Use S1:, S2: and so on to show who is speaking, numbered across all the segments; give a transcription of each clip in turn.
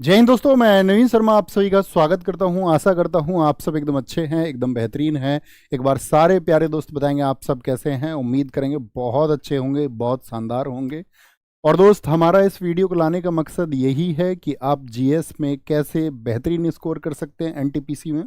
S1: जय हिंद दोस्तों, मैं नवीन शर्मा आप सभी का स्वागत करता हूं। आशा करता हूं आप सब एकदम अच्छे हैं, एकदम बेहतरीन हैं। एक बार सारे प्यारे दोस्त बताएंगे आप सब कैसे हैं। उम्मीद करेंगे बहुत अच्छे होंगे, बहुत शानदार होंगे। और दोस्त, हमारा इस वीडियो को लाने का मकसद यही है कि आप जीएस में कैसे बेहतरीन स्कोर कर सकते हैं एनटीपीसी में।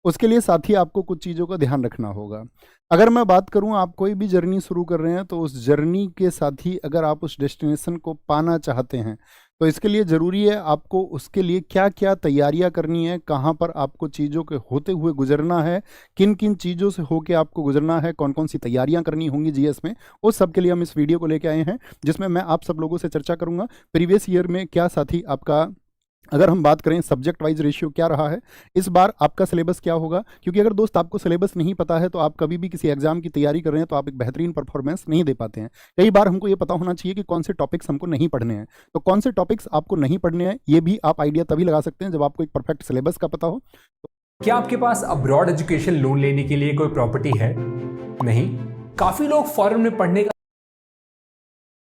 S1: उसके लिए साथ ही आपको कुछ चीज़ों का ध्यान रखना होगा। अगर मैं बात करूं, आप कोई भी जर्नी शुरू कर रहे हैं तो उस जर्नी के साथ ही अगर आप उस डेस्टिनेशन को पाना चाहते हैं तो इसके लिए ज़रूरी है आपको उसके लिए क्या क्या तैयारियां करनी है, कहां पर आपको चीज़ों के होते हुए गुजरना है, किन किन चीज़ों से होके आपको गुजरना है, कौन कौन सी तैयारियां करनी होंगी जीएस में। उस सब के लिए हम इस वीडियो को लेके आए हैं, जिसमें मैं आप सब लोगों से चर्चा करूंगा प्रीवियस ईयर में क्या साथी आपका, अगर हम बात करें सब्जेक्ट वाइज रेशियो क्या रहा है, इस बार आपका सिलेबस क्या होगा। क्योंकि अगर दोस्त आपको सिलेबस नहीं पता है तो आप कभी भी किसी एग्जाम की तैयारी कर रहे हैं तो आप एक बेहतरीन परफॉर्मेंस नहीं दे पाते हैं। कई बार हमको ये पता होना चाहिए कि कौन से टॉपिक्स हमको नहीं पढ़ने हैं। तो कौन से टॉपिक्स आपको नहीं पढ़ने हैं ये भी आप आइडिया तभी लगा सकते हैं जब आपको एक परफेक्ट सिलेबस का पता हो।
S2: क्या आपके पास अब्रॉड एजुकेशन लोन लेने के लिए कोई प्रॉपर्टी है? नहीं। काफी लोग फॉरेन में पढ़ने का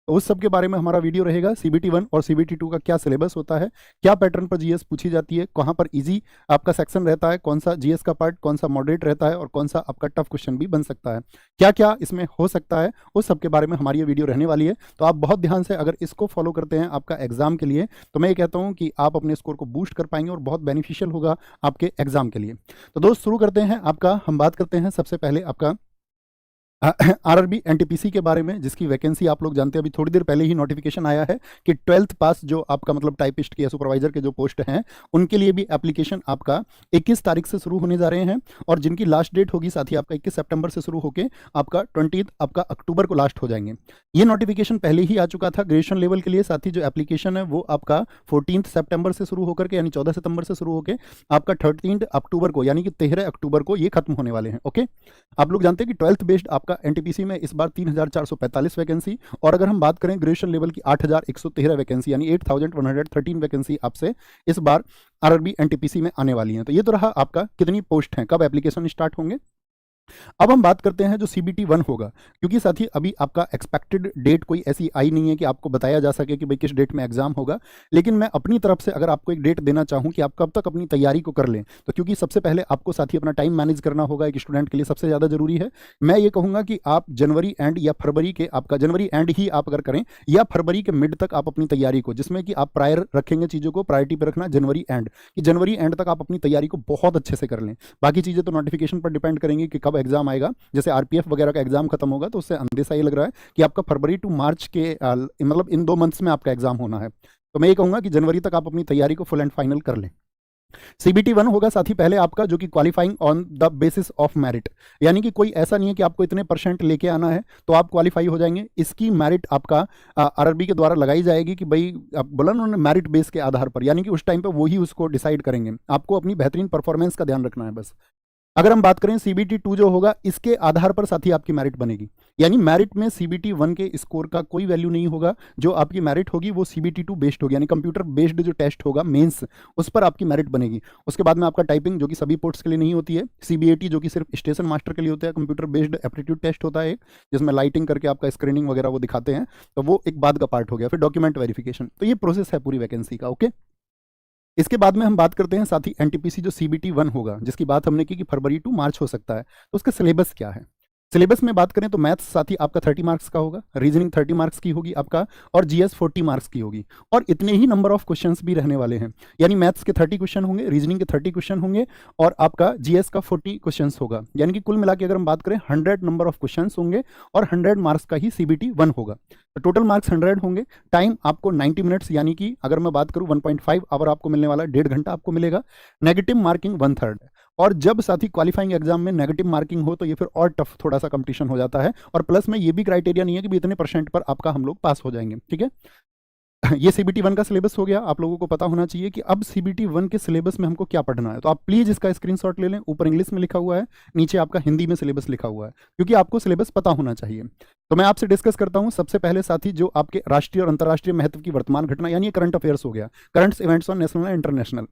S1: तो उस सब के बारे में हमारा वीडियो रहेगा। सीबीटी 1 और सीबीटी 2 का क्या सिलेबस होता है, क्या पैटर्न पर जीएस पूछी जाती है, कहाँ पर इजी आपका सेक्शन रहता है, कौन सा जीएस का पार्ट कौन सा मॉडरेट रहता है और कौन सा आपका टफ क्वेश्चन भी बन सकता है, क्या क्या इसमें हो सकता है, उस सब के बारे में हमारी ये वीडियो रहने वाली है। तो आप बहुत ध्यान से अगर इसको फॉलो करते हैं आपका एग्जाम के लिए, तो मैं ये कहता हूँ कि आप अपने स्कोर को बूस्ट कर पाएंगे और बहुत बेनिफिशियल होगा आपके एग्जाम के लिए। तो दोस्त शुरू करते हैं। हम बात करते हैं सबसे पहले आपका आरआरबी एनटीपीसी के बारे में, जिसकी वैकेंसी आप लोग जानते हैं, अभी थोड़ी देर पहले ही नोटिफिकेशन आया है कि 12th पास जो आपका मतलब टाइपिस्ट की या सुपरवाइजर के जो पोस्ट हैं उनके लिए भी एप्लीकेशन आपका 21 तारीख से शुरू होने जा रहे हैं। और जिनकी लास्ट डेट होगी साथ ही आपका 21 सितंबर से शुरू होकर आपका 20 आपका अक्टूबर को लास्ट हो जाएंगे। ये नोटिफिकेशन पहले ही आ चुका था ग्रेजुएशन लेवल के लिए। साथ ही जो एप्लीकेशन है वो आपका 14 सितंबर से शुरू होकर के यानी 14 सितंबर से शुरू होकर आपका 13 अक्टूबर को यानी कि 13 अक्टूबर को ये खत्म होने वाले हैं। ओके, आप लोग जानते हैं कि 12th बेस्ड आपका एनटीपीसी में इस बार 3445 वैकेंसी, और अगर हम बात करें ग्रेजुएशन लेवल की 8113 वैकेंसी यानी 8113 वैकेंसी आपसे इस बार आरआरबी एनटीपीसी में आने वाली हैं। तो ये तो रहा आपका कितनी पोस्ट हैं, कब एप्लीकेशन स्टार्ट होंगे। अब हम बात करते हैं जो सीबीटी 1 होगा, क्योंकि साथ ही अभी आपका एक्सपेक्टेड डेट कोई ऐसी आई नहीं है कि आपको बताया जा सके कि भाई किस डेट में एग्जाम होगा। लेकिन मैं अपनी तरफ से अगर आपको एक डेट देना चाहूं कि आप कब तक अपनी तैयारी को कर लें, तो क्योंकि सबसे पहले आपको साथ ही अपना टाइम मैनेज करना होगा, एक स्टूडेंट के लिए सबसे ज़्यादा जरूरी है। मैं ये कहूँगा कि आप जनवरी एंड या फरवरी के, आपका जनवरी एंड ही आप अगर करें या फरवरी के मिड तक आप अपनी तैयारी को, जिसमें कि आप प्रायर रखेंगे चीज़ों को, प्रायोरिटी पर रखना जनवरी एंड, कि जनवरी एंड तक आप अपनी तैयारी को बहुत अच्छे से कर लें। बाकी चीज़ें तो नोटिफिकेशन पर डिपेंड करेंगी कि कब एग्जाम आएगा। जैसे आरपीएफ वगैरह का एग्जाम खत्म होगा तो उससे अंदेशा ये लग रहा है कि आपका फरवरी टू मार्च के मतलब इन 2 मंथ्स में आपका एग्जाम होना है। तो मैं ये कहूंगा कि जनवरी तक आप अपनी तैयारी को फुल एंड फाइनल कर लें। सीबीटी 1 होगा साथ ही पहले आपका जो कि qualifying on the basis of merit, यानी कि कोई ऐसा नहीं है कि आपको इतने परसेंट लेके आना है तो आप क्वालिफाई हो जाएंगे। इसकी मेरिट आपका आरआरबी के द्वारा लगाई जाएगी कि भाई आप बोला ना उन्होंने मेरिट बेस के आधार पर, यानी कि उस टाइम पे वही उसको डिसाइड करेंगे। आपको अपनी बेहतरीन परफॉर्मेंस का ध्यान रखना है बस। अगर हम बात करें सीबीटी 2 जो होगा, इसके आधार पर साथ ही आपकी मेरिट बनेगी, यानी मेरिट में सीबीटी 1 के स्कोर का कोई वैल्यू नहीं होगा। जो आपकी मेरिट होगी वो सीबीटी 2 बेस्ड होगी, यानी कंप्यूटर बेस्ड जो टेस्ट होगा मेंस, उस पर आपकी मेरिट बनेगी। उसके बाद में आपका टाइपिंग जो कि सभी पोर्ट्स के लिए नहीं होती है, सीबीएटी जो कि सिर्फ स्टेशन मास्टर के लिए होता है, कंप्यूटर बेस्ड एप्टीट्यूड टेस्ट होता है जिसमें लाइटिंग करके आपका स्क्रीनिंग वगैरह वो दिखाते हैं, तो वो एक बाद का पार्ट हो गया। फिर डॉक्यूमेंट वेरिफिकेशन, तो ये प्रोसेस है पूरी वैकेंसी का। ओके, इसके बाद में हम बात करते हैं साथ ही एनटीपीसी जो सीबीटी 1 होगा, जिसकी बात हमने की कि फरवरी टू मार्च हो सकता है, तो उसका सिलेबस क्या है। सिलेबस में बात करें तो मैथ्स साथ ही आपका 30 मार्क्स का होगा, रीजनिंग 30 मार्क्स की होगी आपका, और जीएस 40 मार्क्स की होगी। और इतने ही नंबर ऑफ क्वेश्चंस भी रहने वाले हैं, यानी मैथ्स के 30 क्वेश्चन होंगे, रीजनिंग के 30 क्वेश्चन होंगे और आपका जीएस का 40 क्वेश्चंस होगा। यानी कि कुल मिला के अगर हम बात करें 100 नंबर ऑफ क्वेश्चंस होंगे और 100 मार्क्स का ही सीबीटी 1 होगा। तो टोटल मार्क्स 100 होंगे। टाइम आपको 90 मिनट्स, यानी कि अगर मैं बात करूं 1.5 आवर आपको मिलने वाला है, 1.5 घंटा आपको मिलेगा। नेगेटिव मार्किंग 1/3 है। और जब साथ ही क्वालिफाइंग एग्जाम में नेगेटिव मार्किंग हो तो ये फिर और टफ थोड़ा सा कंपटीशन हो जाता है। और प्लस में ये भी क्राइटेरिया नहीं है कि भी इतने परसेंट पर आपका हम लोग पास हो जाएंगे। ठीक है, ये सीबीटी 1 का सिलेबस हो गया। आप लोगों को पता होना चाहिए कि अब सीबीटी 1 के सिलेबस में हमको क्या पढ़ना है। तो आप प्लीज इसका स्क्रीनशॉट ले लें। ऊपर इंग्लिश में लिखा हुआ है, नीचे आपका हिंदी में सिलेबस लिखा हुआ है, क्योंकि आपको सिलेबस पता होना चाहिए। तो मैं आपसे डिस्कस करता हूं सबसे पहले साथी जो आपके राष्ट्रीय और अंतर्राष्ट्रीय महत्व की वर्तमान घटना, यानी करंट अफेयर्स हो गया, current events on national and international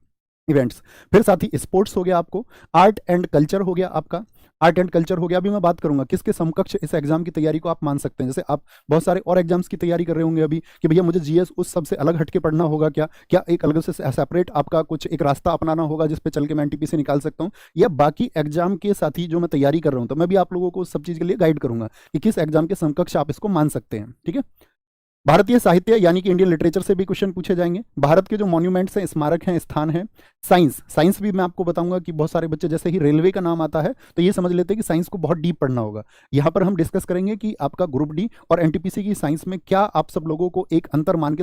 S1: events. फिर साथ ही स्पोर्ट्स हो गया, आपको आर्ट एंड कल्चर हो गया आपका, आर्ट एंड कल्चर हो गया। अभी मैं बात करूंगा किसके समकक्ष इस एग्जाम की तैयारी को आप मान सकते हैं। जैसे आप बहुत सारे और एग्जाम्स की तैयारी कर रहे होंगे अभी कि भैया मुझे जीएस उस सबसे अलग हटके पढ़ना होगा क्या, क्या एक अलग से सेपरेट आपका कुछ एक रास्ता अपनाना होगा जिस पे चल के मैं एनटीपीसी निकाल सकता हूँ, या बाकी एग्जाम के साथ ही जो मैं तैयारी कर रहा हूँ तो मैं भी आप लोगों को उस सब चीज़ के लिए गाइड करूंगा कि किस एग्जाम के समकक्ष आप इसको मान सकते हैं। ठीक है। भारतीय साहित्य यानी कि इंडियन लिटरेचर से भी क्वेश्चन पूछे जाएंगे। भारत के जो मॉन्यूमेंट्स हैं, स्मारक हैं, स्थान हैं। साइंस भी मैं आपको बताऊंगा कि बहुत सारे बच्चे जैसे ही रेलवे का नाम आता है तो ये समझ लेते हैं कि साइंस को बहुत डीप पढ़ना होगा। यहाँ पर हम डिस्कस करेंगे कि आपका ग्रुप डी और एनटीपीसी की साइंस में क्या आप सब लोगों को एक अंतर मान के